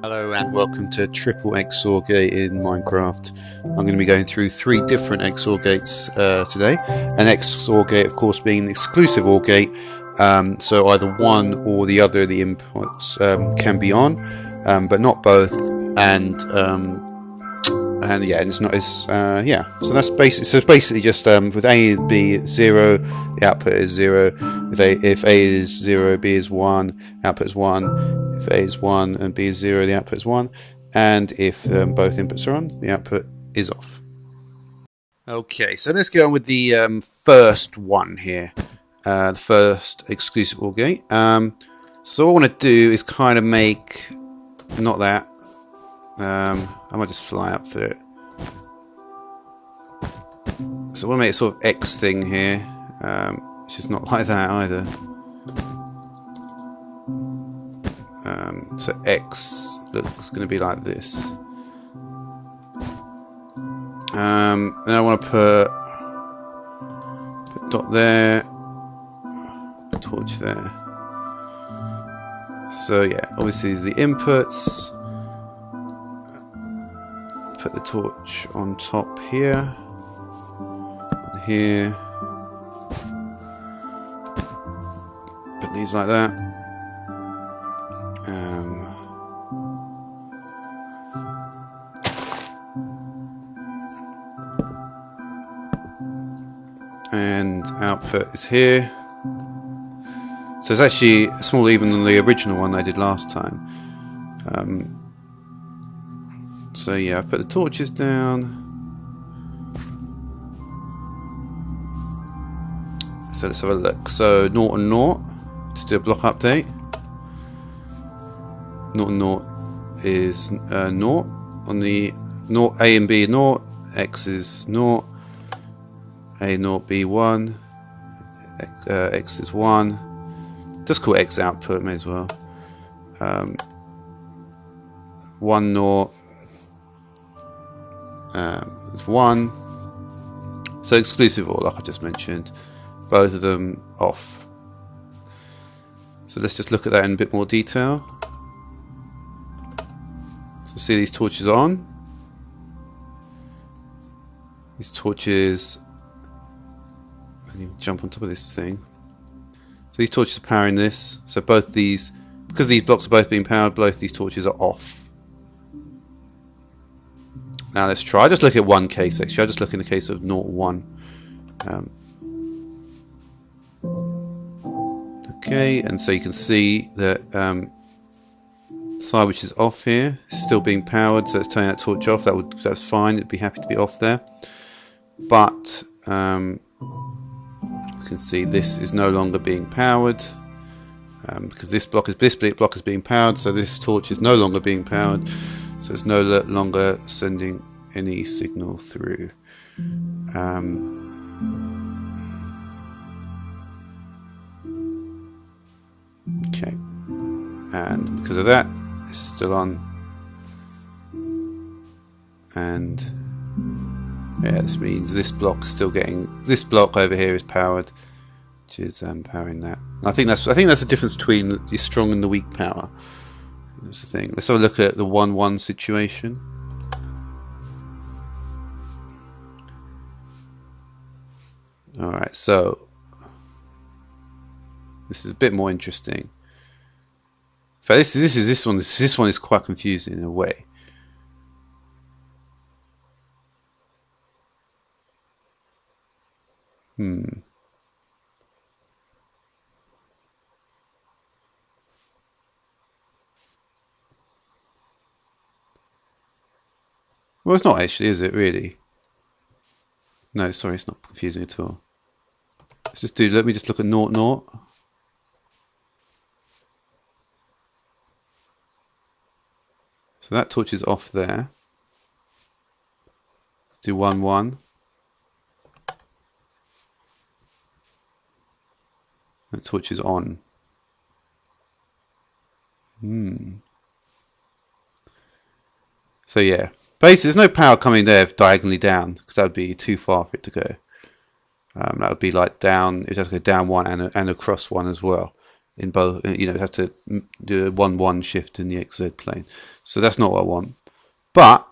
Hello and welcome to Triple XOR Gate in Minecraft. I'm going to be going through 3 different XOR gates today. An XOR gate, of course, being an exclusive OR gate, so either one or the other of the inputs can be on, but not both. And yeah, and it's not. Yeah. So that's basic. So it's basically just with A and B 0, the output is 0. If A is 0, B is 1, output is 1. If A is 1 and B is 0, the output is 1. And if both inputs are on, the output is off. Okay, so let's go on with the first one here, the first exclusive OR gate. So what I want to do is kind of make not that. I might just fly up for it. So I want to make a sort of X thing here. It's just not like that either. So X looks going to be like this. Then I want to put dot there, torch there. So yeah, obviously these are the inputs. Put the torch on top here, and here. Put these like that. And output is here. So it's actually smaller even than the original one I did last time. So yeah, I've put the torches down. So let's have a look. So 0 and 0. Let's do a block update. 0 and 0 is 0. On the 0, A and B are 0. X is 0. A 0, B 1. X is 1. Just call X output, may as well. 1 0. There's 1. So exclusive OR, like I just mentioned. Both of them off. So let's just look at that in a bit more detail. So see these torches on. These torches. I can even jump on top of this thing. So these torches are powering this. So both these, because these blocks are both being powered, both these torches are off. Now let's try. Just look at one case actually. I'll just look in the case of 0 1. Okay, and so you can see that side which is off here is still being powered, so it's turning that torch off. That's fine. It'd be happy to be off there. But you can see this is no longer being powered because this block is being powered. So this torch is no longer being powered. So it's no longer sending any signal through. Okay, and because of that, it's still on. And yeah, this means this block is still getting. This block over here is powered, which is powering that. And I think that's the difference between the strong and the weak power. That's the thing. Let's have a look at the 1 1 situation. Alright, so this is a bit more interesting. In fact, this one is quite confusing in a way. Well, it's not actually, is it really? No, sorry, it's not confusing at all. Let me just look at 0 0. So that torch is off there. Let's do 1 1. That torch is on. So yeah. Basically, there's no power coming there diagonally down because that would be too far for it to go. That would be like down. It does go down 1 and across 1 as well. in both. You know, have to do a 1-1 shift in the XZ plane. So that's not what I want. But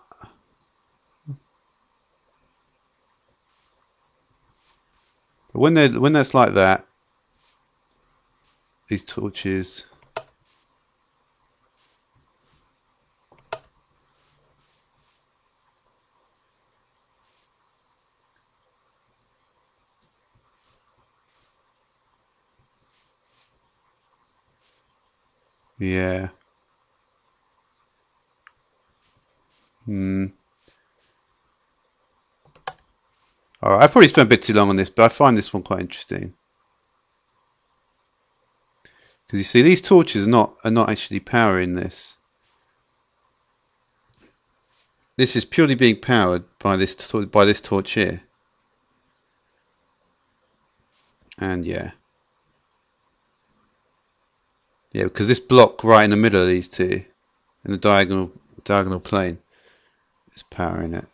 when that's like that, these torches. Yeah. Alright, I've probably spent a bit too long on this, but I find this one quite interesting. Because you see, these torches are not actually powering this. This is purely being powered by this torch here. And yeah, because this block right in the middle of these two, in the diagonal plane, is powering it.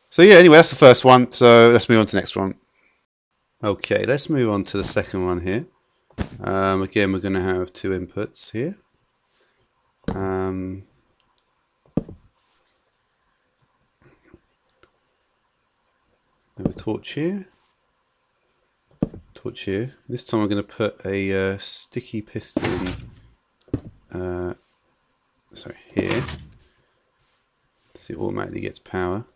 So yeah, anyway, that's the first one. So let's move on to the next one. Okay, let's move on to the second one here. Again, we're going to have two inputs here. We have a torch here. Torch here. This time I'm going to put a sticky piston here. So it automatically gets power.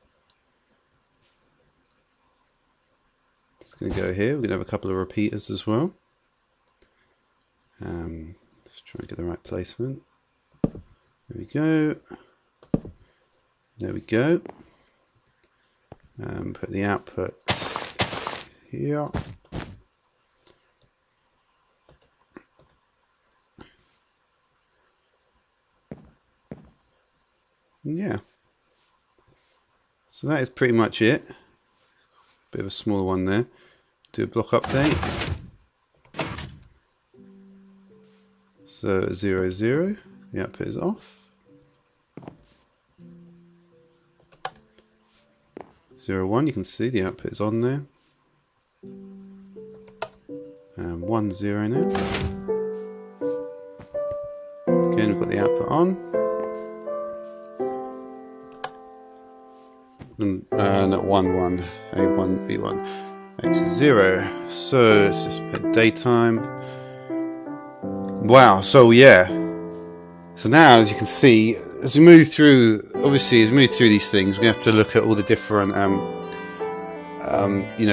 It's going to go here. We're going to have a couple of repeaters as well. Let's try and get the right placement. There we go. There we go. Put the output here. Yeah. So that is pretty much it. Bit of a smaller one there. Do a block update. So 0, 0. The output is off. 0, 1. You can see the output is on there. 1, 0 now. Again, we've got the output on. And at 1, 1, A1, B1, X is 0. So let's just put daytime. Wow, so yeah. So now, as you can see, as we move through, obviously, as we move through these things, we have to look at all the different,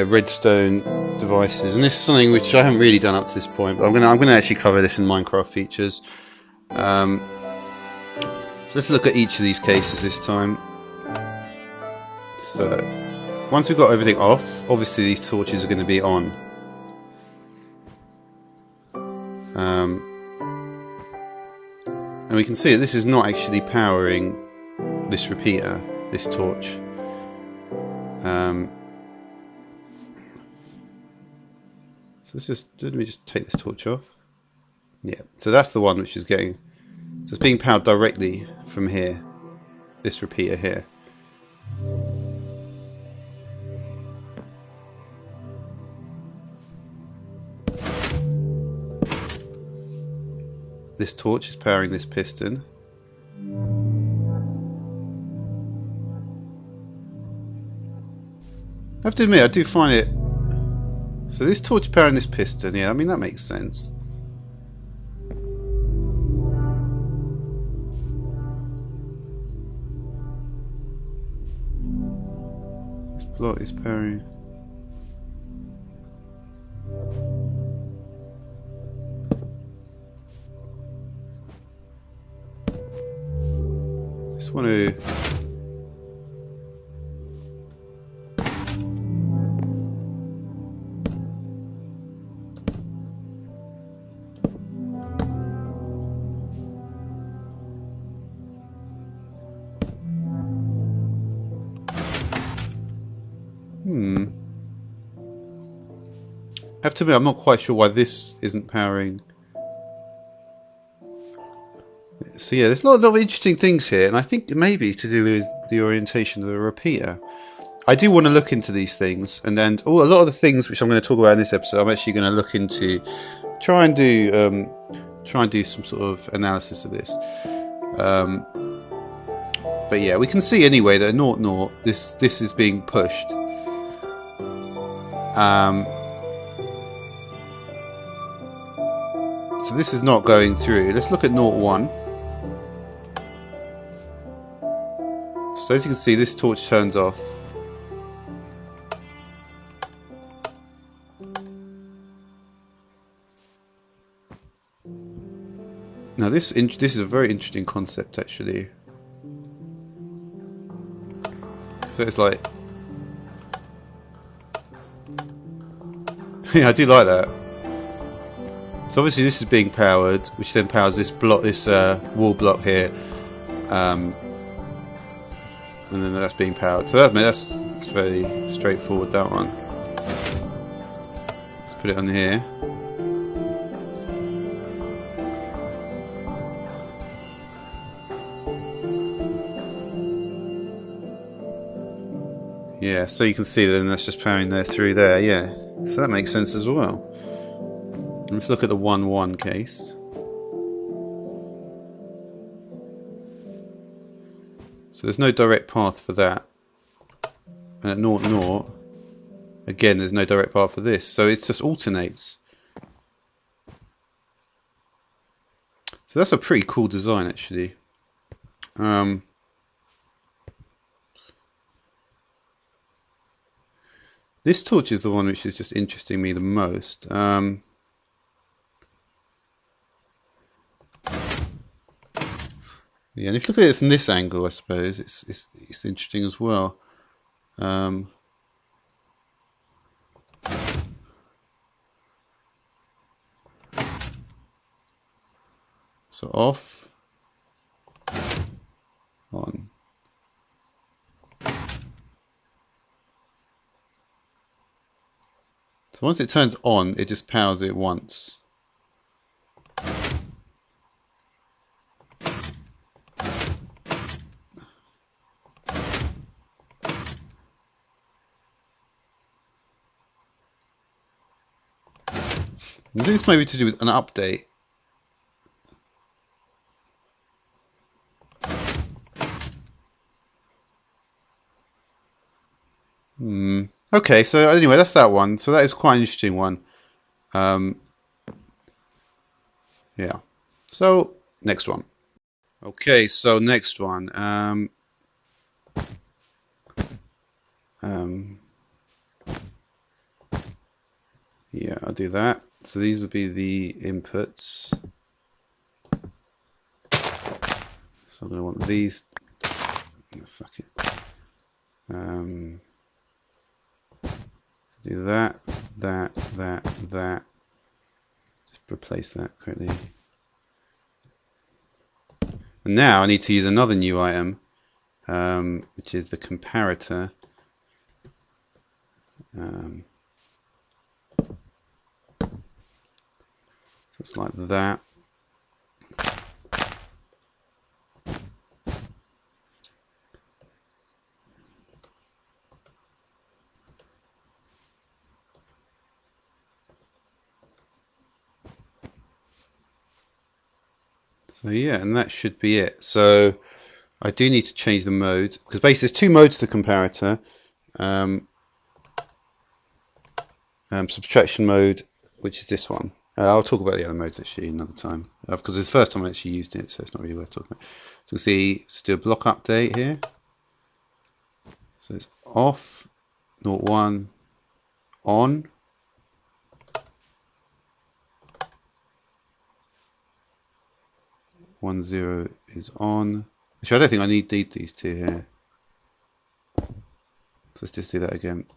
Redstone devices. And this is something which I haven't really done up to this point, but I'm gonna actually cover this in Minecraft features. So let's look at each of these cases this time. So once we've got everything off, obviously these torches are going to be on. And we can see that this is not actually powering this repeater, this torch. So let me just take this torch off. Yeah, so that's the one which is getting, so it's being powered directly from here, this repeater here. This torch is powering this piston. I have to admit, I do find it... So this torch powering this piston, yeah, I mean that makes sense. This block is powering... Just want to... I have to admit, I'm not quite sure why this isn't powering. So yeah, there's a lot of interesting things here, and I think it may be to do with the orientation of the repeater. I do want to look into these things, and then a lot of the things which I'm going to talk about in this episode, I'm actually going to look into, try and do some sort of analysis of this. But yeah, we can see anyway that 0, 0, this is being pushed. So this is not going through. Let's look at 0, 1. So as you can see, this torch turns off. Now this is a very interesting concept actually. So it's like, yeah, I do like that. So obviously this is being powered, which then powers this block, this wall block here, and then that's being powered. So that's very straightforward. That one. Let's put it on here. Yeah, so you can see that that's just powering there through there, yeah. So that makes sense as well. Let's look at the 1, 1 case. So there's no direct path for that. And at 0, 0, again, there's no direct path for this. So it just alternates. So that's a pretty cool design, actually. This torch is the one which is just interesting me the most. Yeah, and if you look at it from this angle, I suppose it's interesting as well. So off, on. So once it turns on, it just powers it once. I think this may be to do with an update. Okay, so anyway, that's that one. So that is quite an interesting one. Yeah. So next one. Okay, so next one. Yeah, I'll do that. So these will be the inputs. So I'm going to want these. Oh, fuck it. So do that, that. Just replace that correctly. And now I need to use another new item, which is the comparator. So it's like that. So yeah, and that should be it. So I do need to change the mode, because basically there's two modes to the comparator. Subtraction mode, which is this one. I'll talk about the other modes actually another time, because it's the first time I actually used it, so it's not really worth talking about. So see, let's do a block update here. So it's off, 0, 1, on. One, 0 is on. Actually, I don't think I need these two here. So let's just do that again.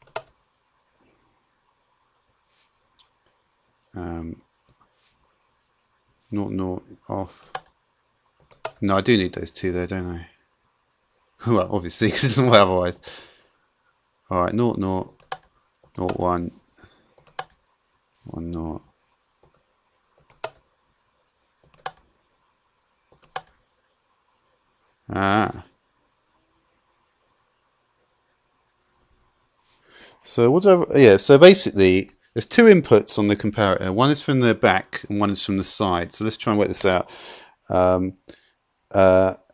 0, 0 off. No, I do need those two there, don't I? Well, obviously, because it doesn't work otherwise. Alright, 0, 0, 0, 1, 1, 0. Ah. So what do I, yeah, so basically there's two inputs on the comparator. One is from the back and one is from the side. So let's try and work this out. And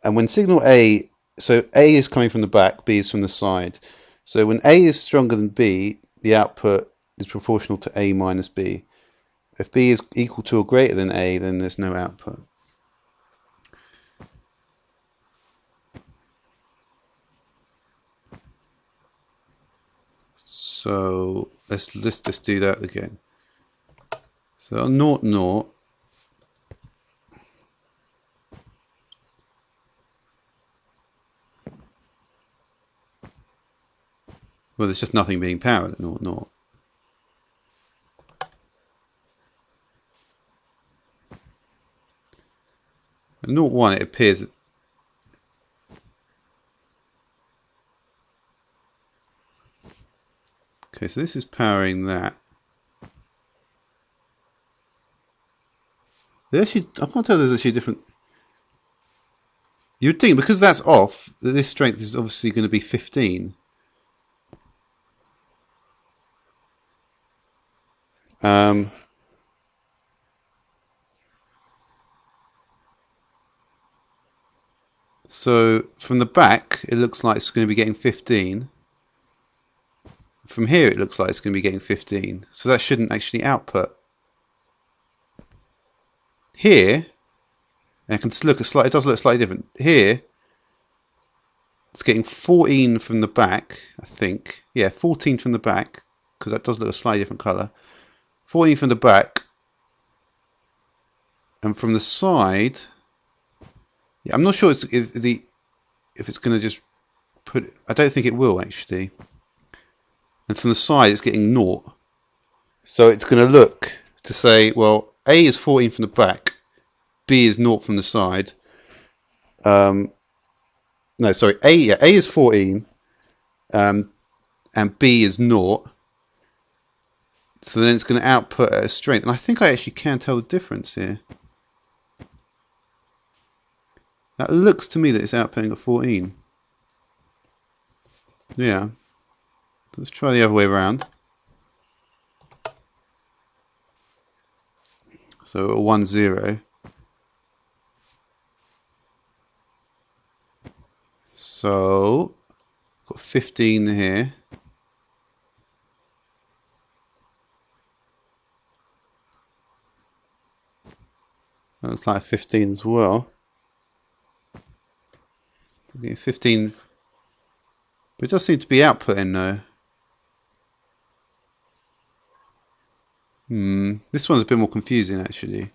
when signal A, so A is coming from the back, B is from the side. So when A is stronger than B, the output is proportional to A minus B. If B is equal to or greater than A, then there's no output. So let's just do that again. So on 0, 0, well, there's just nothing being powered at 0, 0. At 0, 1, it appears that okay, so this is powering that. Actually, I can't tell there's actually a different. You would think because that's off, that this strength is obviously going to be 15. So from the back, it looks like it's going to be getting 15. From here, it looks like it's going to be getting 15. So that shouldn't actually output. Here, and it can look it does look slightly different. Here, it's getting 14 from the back, I think. Yeah, 14 from the back, because that does look a slightly different colour. 14 from the back, and from the side. Yeah, I'm not sure if it's going to just put. I don't think it will actually. And from the side, it's getting 0. So it's going to look to say, well, A is 14 from the back, B is 0 from the side. No, sorry, A is 14, and B is 0. So then it's going to output at a strength. And I think I actually can tell the difference here. That looks to me that it's outputting at 14. Yeah. Let's try the other way around. So 1, 0. So got 15 here. That looks like 15 as well. 15, but it does seem to be outputting though. This one's a bit more confusing actually.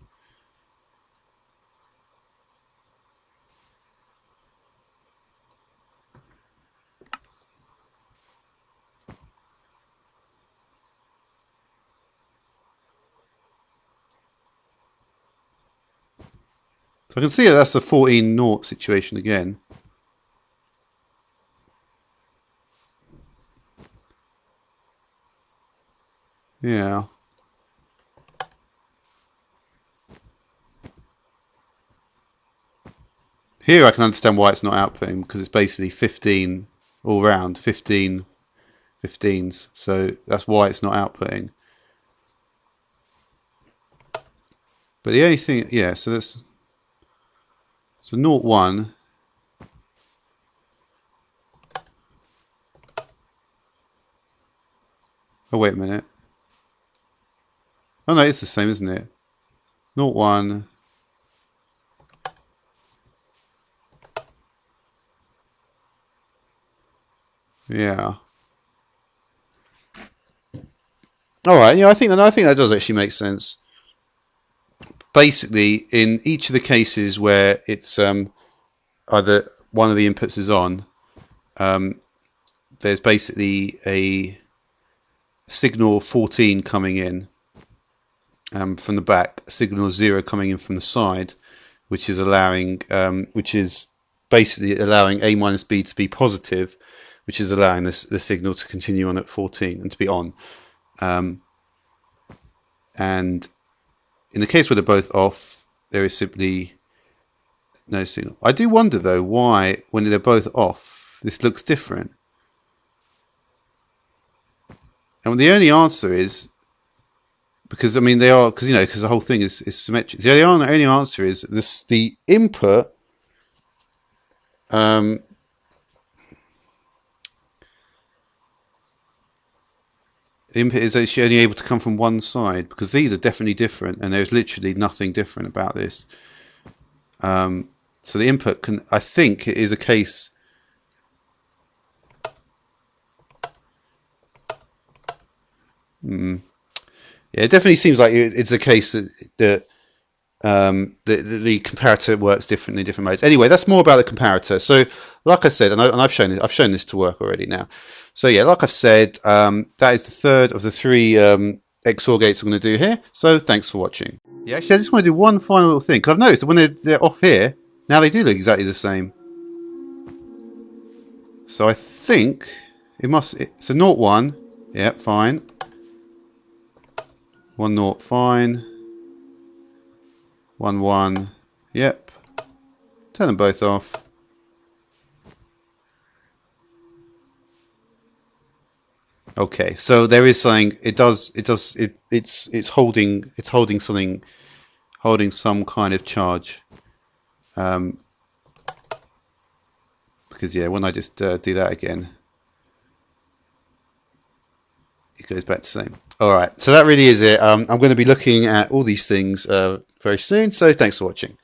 So I can see that that's a 14-0 situation again. Yeah. Here I can understand why it's not outputting, because it's basically 15 all round, 15 15s. So that's why it's not outputting. But the only thing, yeah, so that's, so 0, 1. Oh, wait a minute. Oh no, it's the same, isn't it? 0, 1. Yeah. All right. Yeah, I think that does actually make sense. Basically, in each of the cases where it's either one of the inputs is on, there's basically a signal 14 coming in from the back, signal 0 coming in from the side, which is basically allowing A minus B to be positive, which is allowing the signal to continue on at 14 and to be on. And in the case where they're both off, there is simply No signal. I do wonder though why, when they're both off, this looks different. And the only answer is because, I mean, they are, because, you know, because the whole thing is symmetric. The only answer is this: the input. The input is actually only able to come from one side, because these are definitely different, and there's literally nothing different about this. So the input can, I think it is a case. Yeah, it definitely seems like it's a case that the comparator works differently in different modes. Anyway, that's more about the comparator. So, like I said, and I've shown this to work already now. So yeah, like I've said, that is the third of the three XOR gates I'm going to do here. So thanks for watching. Yeah, actually, I just want to do one final little thing, because I've noticed that when they're off here, now they do look exactly the same. So I think it must. So 0, 1, yeah, fine. 1, 0, fine. 1, 1, yep. Turn them both off. Okay, so there is something. It's holding something, holding some kind of charge. Because yeah, when I just do that again, it goes back to the same. All right, so that really is it. I'm going to be looking at all these things very soon. So thanks for watching.